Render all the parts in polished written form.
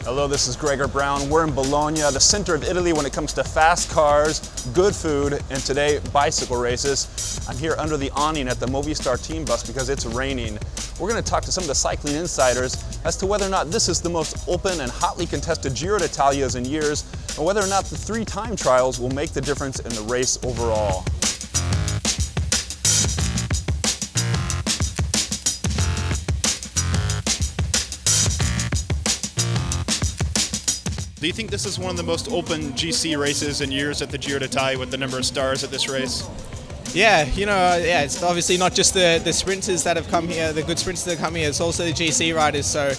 Hello, this is Gregor Brown. We're in Bologna, the center of Italy when it comes to fast cars, good food, and today, bicycle races. I'm here under the awning at the Movistar team bus because it's raining. We're going to talk to some of the cycling insiders as to whether or not this is the most open and hotly contested Giro d'Italia in years, and whether or not the 3 time trials will make the difference in the race overall. Do you think this is one of the most open GC races in years at the Giro d'Italia with the number of stars at this race? Yeah, it's obviously not just the sprinters that have come here, the good sprinters that have come here, it's also the GC riders. So,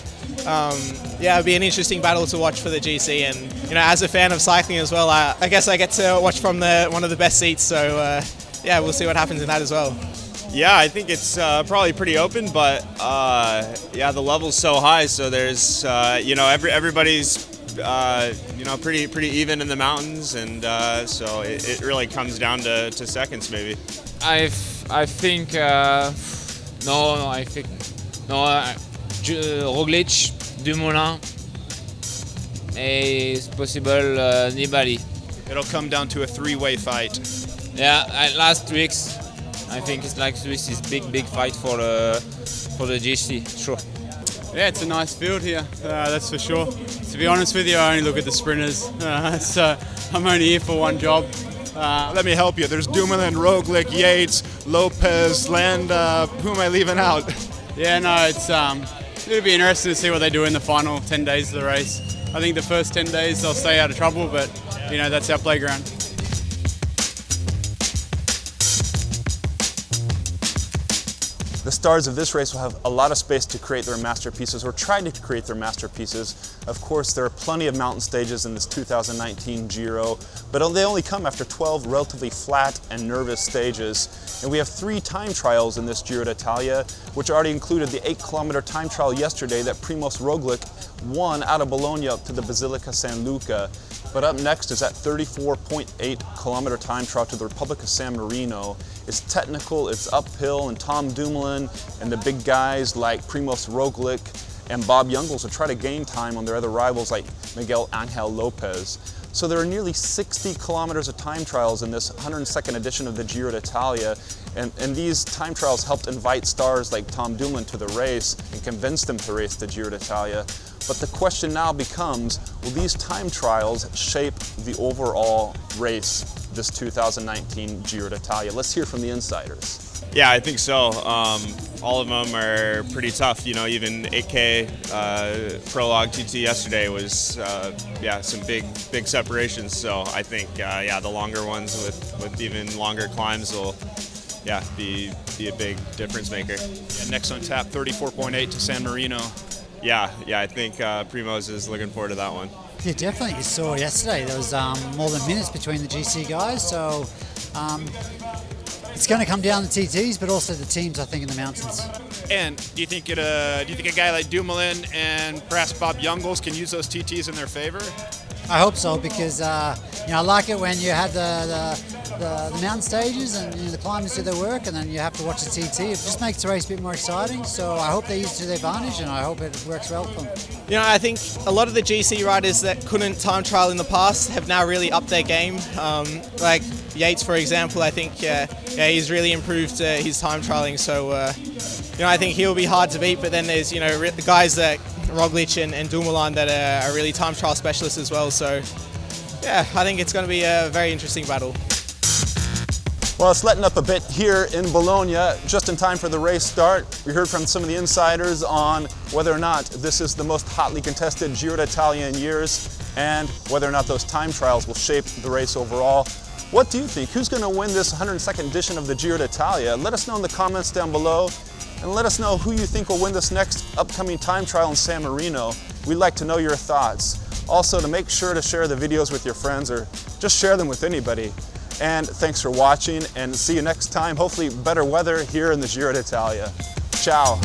it'll be an interesting battle to watch for the GC. And, as a fan of cycling as well, I guess I get to watch from one of the best seats. So, we'll see what happens in that as well. Yeah, I think it's probably pretty open, but the level's so high. So there's, everybody's pretty even in the mountains, and so it really comes down to seconds maybe. I think Roglic, Dumoulin, et possible Nibali. It'll come down to a 3-way fight. Yeah, last weeks I think it's like this is big fight for the GC, sure. Yeah, it's a nice field here, that's for sure. To be honest with you, I only look at the sprinters, so I'm only here for one job. Let me help you. There's Dumoulin, Roglic, Yates, Lopez, Landa. Who am I leaving out? Yeah, no, it'll be interesting to see what they do in the final 10 days of the race. I think the first 10 days they'll stay out of trouble, but that's our playground. The stars of this race will have a lot of space to create their masterpieces, or try to create their masterpieces. Of course, there are plenty of mountain stages in this 2019 Giro, but they only come after 12 relatively flat and nervous stages. And we have 3 time trials in this Giro d'Italia, which already included the 8-kilometer time trial yesterday that Primož Roglic won out of Bologna up to the Basilica San Luca. But up next is that 34.8-kilometer time trial to the Republic of San Marino. It's technical, it's uphill, and Tom Dumoulin and the big guys like Primož Roglic and Bob Jungels will try to gain time on their other rivals like Miguel Angel Lopez. So there are nearly 60 kilometers of time trials in this 102nd edition of the Giro d'Italia, and these time trials helped invite stars like Tom Dumoulin to the race and convince them to race the Giro d'Italia. But the question now becomes, will these time trials shape the overall race this 2019 Giro d'Italia? Let's hear from the insiders. Yeah, I think so. All of them are pretty tough. Even 8K prologue TT yesterday was some big separations. So I think the longer ones with even longer climbs will be a big difference maker. Yeah, next on tap, 34.8 to San Marino. Yeah, I think Primož is looking forward to that one. Yeah, definitely. You saw yesterday there was more than minutes between the GC guys, so it's going to come down to TTs, but also the teams, I think, in the mountains. And do you think a guy like Dumoulin and perhaps Bob Jungels can use those TTs in their favor? I hope so, because I like it when you have the mountain stages and the climbers do their work, and then you have to watch the TT. It just makes the race a bit more exciting. So I hope they use it to their advantage, and I hope it works well for them. I think a lot of the GC riders that couldn't time trial in the past have now really upped their game. Like Yates, for example, I think he's really improved his time trialing. So I think he'll be hard to beat. But then there's the guys that Roglic and Dumoulin that are really time trial specialists as well. So I think it's going to be a very interesting battle. Well, it's letting up a bit here in Bologna, just in time for the race start. We heard from some of the insiders on whether or not this is the most hotly contested Giro d'Italia in years, and whether or not those time trials will shape the race overall. What do you think? Who's going to win this 102nd edition of the Giro d'Italia? Let us know in the comments down below, and let us know who you think will win this next upcoming time trial in San Marino. We'd like to know your thoughts. Also, to make sure to share the videos with your friends, or just share them with anybody. And thanks for watching, and see you next time. Hopefully better weather here in the Giro d'Italia. Ciao.